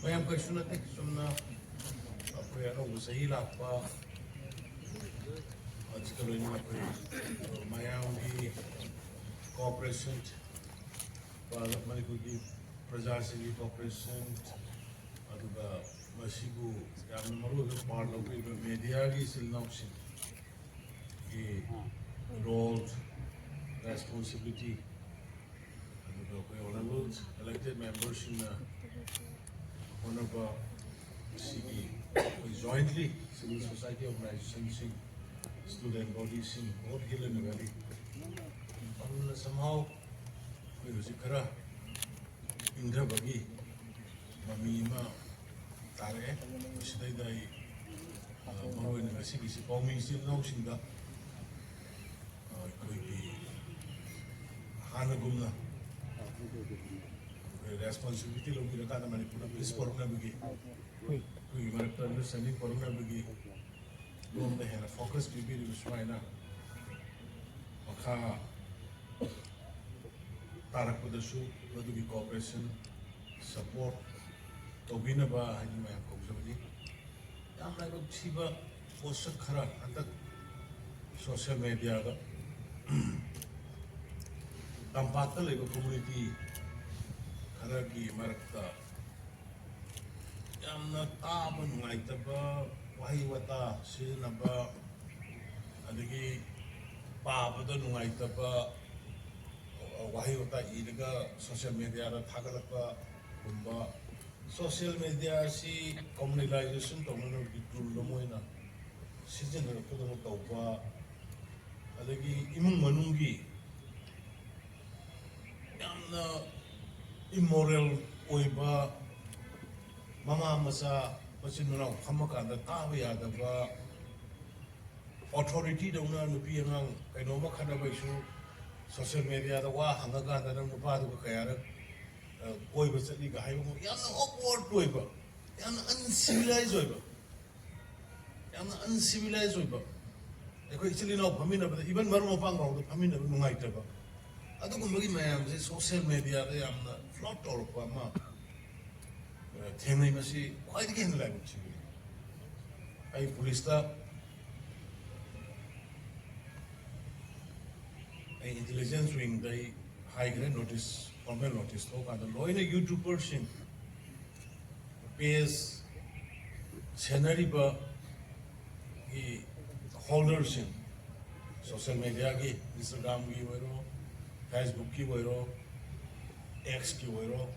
Mayam question I think sumna apre no sahi lakpa article in mayam di cooperation Manipur Praja Singh cooperation aduga masibu yamna maru part of media gi silnausin ki role responsibility honorable elected members in honorable CE jointly civil society organizations, student bodies, all given valley. Somehow we was kara Indra Bagi Mamima Tare, which they Maro University, Pomi still knows in the Hanagumna. Responsibility of the Kana Manipur is Corona Bigi. We might understanding Corona Bigi. Long they had a focus to be with Swina. Oka Tarakudasu, what do we cooperation, support, Tobinaba, and my community. I'm like a Chiba was a Kara and the social media. Tampata Lego community. Karagi Marakta Yamna Taban Waitaba, Wahiwata, Sinaba, Adigi Babadan Waitaba, Wahiwata Idaga, social media, Tagalapa, Bumba, social media, see communalization, Tomono Bitulamoina, Season of Kudanova, Adigi Imun Manungi Yamna. Immoral oiba mama masa machinuna khamakanda tawa yadaba authority dawna nupi angang kainoma khanaba isu social media da wa hangaganda nam nupa du kayara oiba chali ga haibu yamna awkward oiba yamna uncivilized oiba ekoi chili no phamina ba even maru pang ba du phamina nungai taba adugumagi mayam se social media da yamna flot or ma themai masi quite again like I police da intelligence wing they high grade notice formal notice to ka the law in a YouTuber sing page scenery ba ki holders in social media ki Instagram ki wero Facebook ki wero X ki wero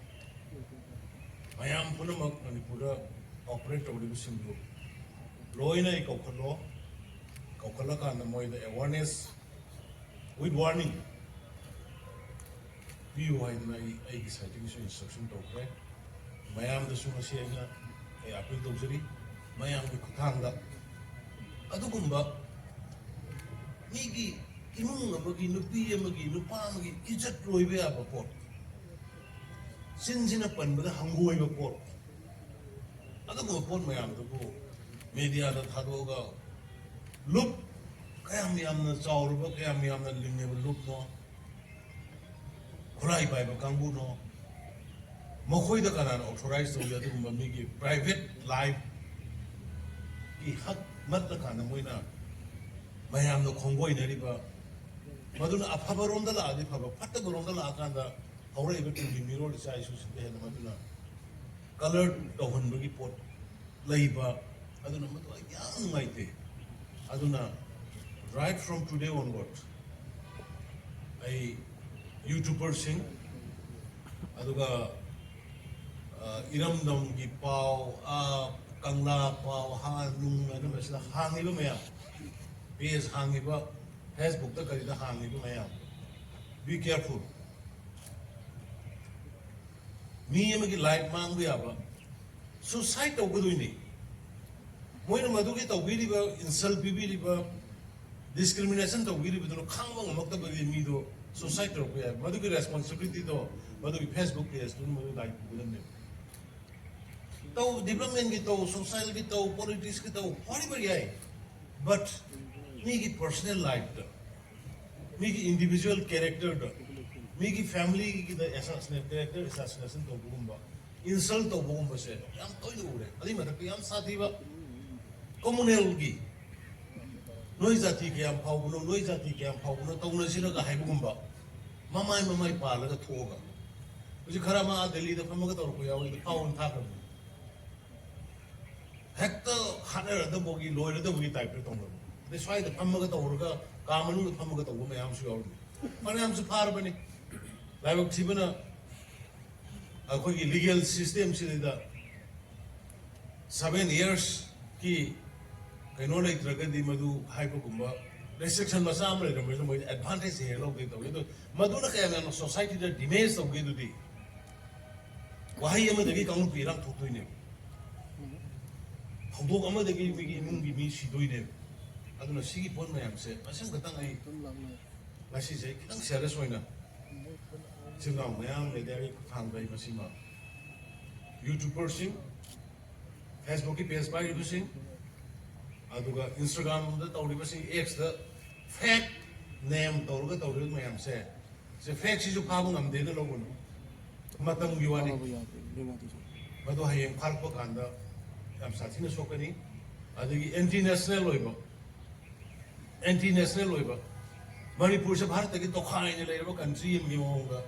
mayam punamak Manipura operate tawribu singdu loina I kaukhala ka na moi the awareness with warning view I citing instruction to okay mayam the suma siya ay appeal tawsari mayam ki kuthangda adugumba migi imung amagi nupi amagi nupa amagi ijat loibe aba pot sinjina panbada hangoi ba pot adago pot mayam dugo media da thadoga look kayam yamna chawruba kayam yamna lingneba look no khulai bai ba kangbu no mokhoi da kana authorized to yadugumba migi private life ki hak mat da kana moina mayam no khongoi nariba maduna aphabaronda la adi phaba fattabaronda la akanda aure ibe tuli mirol sai su sinde hena maduna colored tohunbagi pot leiba aduna madu yang maite aduna right from today onward I YouTuber sing aduga iramdam gi pau kangla pau ha lung adu mesla hangiba maya page hangiba Facebook ta karida hangiba maya be careful me amagi life mang bi aba suicide to guduni moina madugi to biri ba insult bibiri ba discrimination to biri ba no khangba ngokta ba mi do suicide to ba madugi responsibility to madugi Facebook page to madu like gudun ne to development ki to social ki to politics ki to hori ba yai but me ki personal life to me ki individual character to me ki family ki the assassination character assassination to gumba insult to bom ba se yam toy no ure adi ma yam sathi ba communal gi noi jati ke yam phau no noi jati ke yam phau no tong na sira ga hai bum ba mamai pa la ga thoga uji khara ma delhi da pham ga tor ko ya wi phau tha ka hekta khana da bogi loy da bogi type to no de swai da pham ga tor ga ka manu da pham ga tor ma yam su yaw man yam su phar bani lai bak sibana akhoi gi legal system si da 7 years ki kaino lai traga di madu hai ko kumba restriction masam le ramai no advantage he lo ge to madu na kaya na society da damage to ge du di wahai ama dagi kaung pirang thok toi ne hongdok ama dagi mi imung gi mi si doi ne aduna sigi pon mayam se asam gatang ai masi se kitang serious hoina singang mayam le dai khang bai masima youtuber sing Facebook ki page bai du sing aduga Instagram da tawri basi X da fake name tawruga tawri mayam se fake si ju phabu ngam de na logun matam gi wani madu hayem khar ko kanda am sathi na sokani adigi anti national loiba Manipur se bharat ki tokhai ne leira country mi monga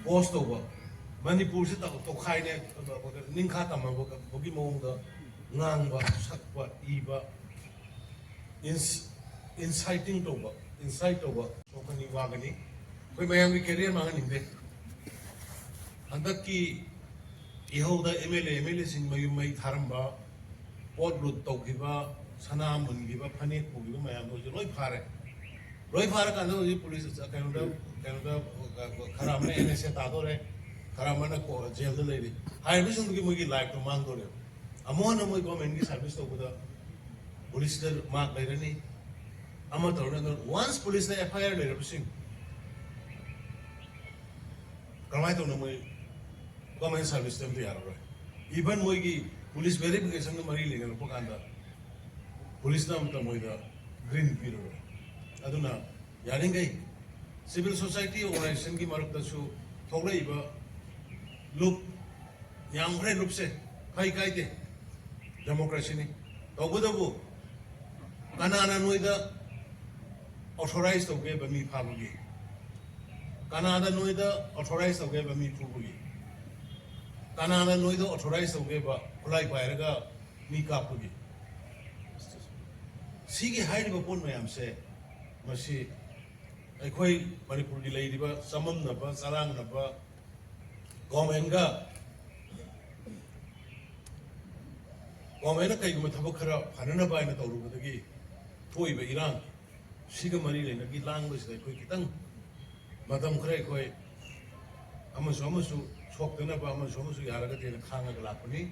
post over Manipur se tokhai ne ningkha tamma bogi monga ngangba sakba iba inciting to incite over sokani wagani koi mayam ki career mangani de andak ki ihoda MLA sing mai tharamba pot lut tawkiba sana mungiba phane pugiba mayam do loi phare kan do police kainoda kharam ne NSA ta do re kharam na ko jail de le hai bisung ki mugi life to mang do re amon moi government ki service to buda police der mark lai rani ama to na once police na FIR le bising kamai to na moi government service tem yar ro even moi ki police verification na mari le ko kanda police na to moi da green piro aduna yaringai civil society organization ki maruk da su thogai ba look yang re look se kai de democracy ni togodabu kanana noida authorized to ge ba mi phabugi kanada noida authorized to ge ba mi phubugi kanana noida authorized to ge ba kulai pairaga mi kapugi sigi haidi ba pon mayam se masi akhoi Manipur gi lei diba samam na ba sarang na ba government ga government kai guma thabak khara phanana ba na tawru badagi thoi ba irang siga mari le na gi lang ba sai khoi kitang madam khrai khoi amasu sok na ba amasu yara ga de khanga ga lapani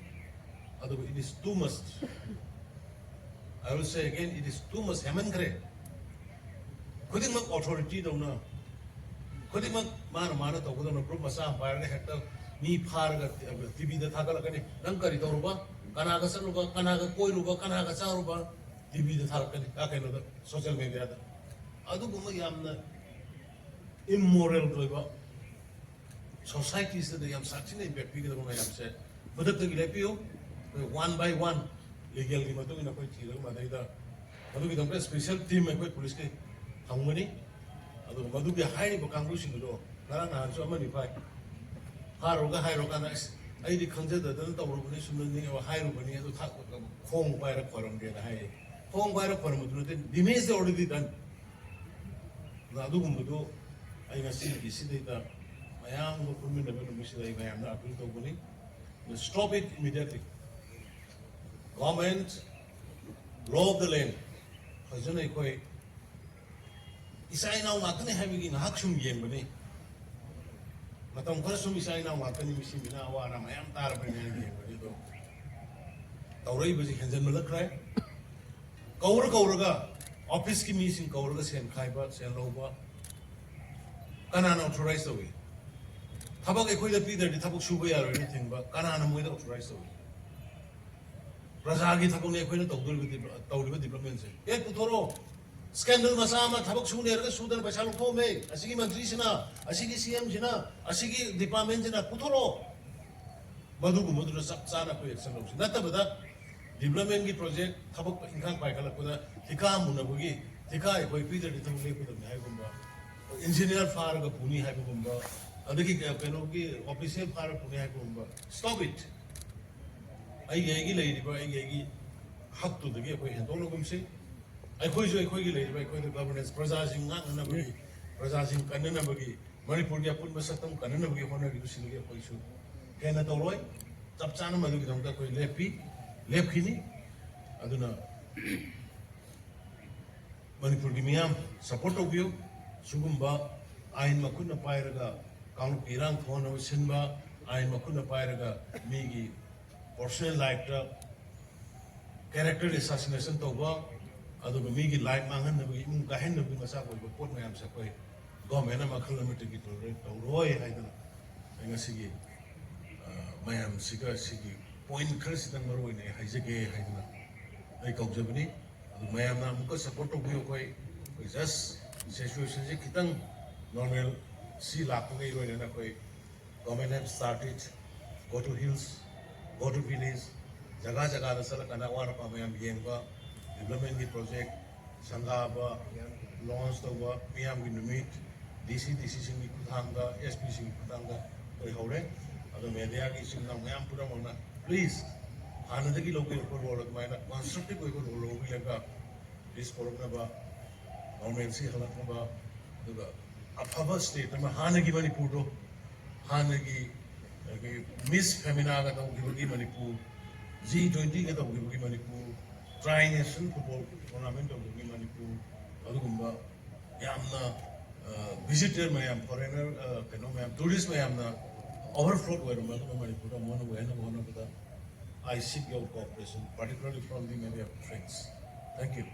adu it is too much. I will say again, it is too much heman khare khuding mak authority do na khuding mak mana tawgu do na group masa bayar ne hekta mi phar ga tv da thagal ga ne nang kari tawruba kana ga saruba kana ga koiruba kana ga charuba tv da thar ka kaino da social media da adu guma yamna immoral doiba society se da yam sakchine impact bi ga guma yam se budak ta gile pio one by one legal gi matu ina koi thira ma dai da adu gi dam special team mai koi police ke hamani adu madu bi hai ba kangbu sing do nara na so amani phai haro ga hai ro kana ai di khangja da dan tawru ni sumni ni wa hai ro bani adu khong bai ra khoram de hai khong bai ra khoram du de dimage de already done na adu gum do ai ga si gi si de da mayam go kurmin da no misi dai mayam na appeal to bani stop it immediately. Government, law of the land. Hajana koi isai na ngakani having in haksum yem bani. Matam khasum isai na ngakani misi mina wa na mayam tar bani yem bani do. Taurai baji hanjan malak rai. Kaura ga office ki meeting kaura ga sen khaiba sen loba. Kana na authorized away. Thabak ekoi da pi da thabak suba ya anything ba kana na moi da authorized away. Rajagi thakong ne khoina tawriba development se e puthoro scandal masama thabak su ne ra sudan paisa lu thome asigi mantri sina asigi CM sina asigi department sina puthoro ꯃꯗꯨꯒꯨꯝꯕꯗꯨꯗ ꯆꯞ ꯆꯥꯅ ꯑꯩꯈꯣꯏ action ꯂꯧꯁꯤ ꯅꯠꯇꯕꯗ ꯗꯤꯕ꯭ꯂꯞꯃꯦꯟꯒꯤ project ꯊꯕꯛ ꯏꯪꯈꯥꯡ ꯄꯥꯏꯈꯠꯂꯛꯄꯗ ꯊꯤꯀꯥ ꯃꯨꯟꯅꯕꯒꯤ ꯊꯤꯀꯥ ꯑꯩꯈꯣꯏ ꯄꯤꯗ꯭ꯔꯗꯤ ꯊꯕꯛ ꯂꯦꯞꯀꯗꯕꯅꯤ ꯍꯥꯏꯕꯒꯨꯝꯕ इंजीनियर फारग पुनी हाइबगुम्बा अदगी कनोगी ऑफिशियल फारग पुनी हाइबगुम्बा स्टॉप इट आई लेरिबा आई हक तो दगी कोई हेंदोलगुमसे अखोई जो अखोई की लेरिबा अखोई गवर्नेंस प्रजासिंग नांगनबगी प्रजासिंग कन्ननबगी मणिपुर की अपुन बसतम कन्ननबगी होनरिबु सिलगे अखोई सु हेना तौरोय चप चाना मदुगी दमदा कोई लेपखिनी अदुना मणिपुर की मियाम सपोर्ट होबियो सुगुम्बा आइन मकुन पायरगा काउंट पिरांग फोन सिनबा आइन मकुन पायरगा मीगी पर्सनल लाइफ ता कैरेक्टर असैसिनेशन तौबा अदुगा मीगी लाइफ मांगन नबगी इमुं गाहेन नबगी मसा कोई पोट मयाम से कोई government मखल नमिटगी तौरोय हाइदन ngasiगी mayam siga sigi point khar sidang maroi ne haijege haidna ai kaujabani mayam na muka support tobiyo koi just situation je kitang normal si lakne roi na koi government have started go to hills go to village jaga jaga da sala kana war pa mayam yenga development ki project sanga ba launch to ba mayam ki numit dc sing ki kuthanga sp sing kuthanga koi hore ado media ki sing na mayam pura mona please anadagi local role maina constructive koi role bi laga this program ba government si halakba duga afaba state ma hanagi manipur hanagi miss femina ga to gi manipur G20 ga to gi manipur tri-nation football tournament of gi manipur adugumba yamna visitor mayam foreigner kano mayam tourist mayam na overflow were manipur mona wena I seek your cooperation particularly from the media friends. Thank you.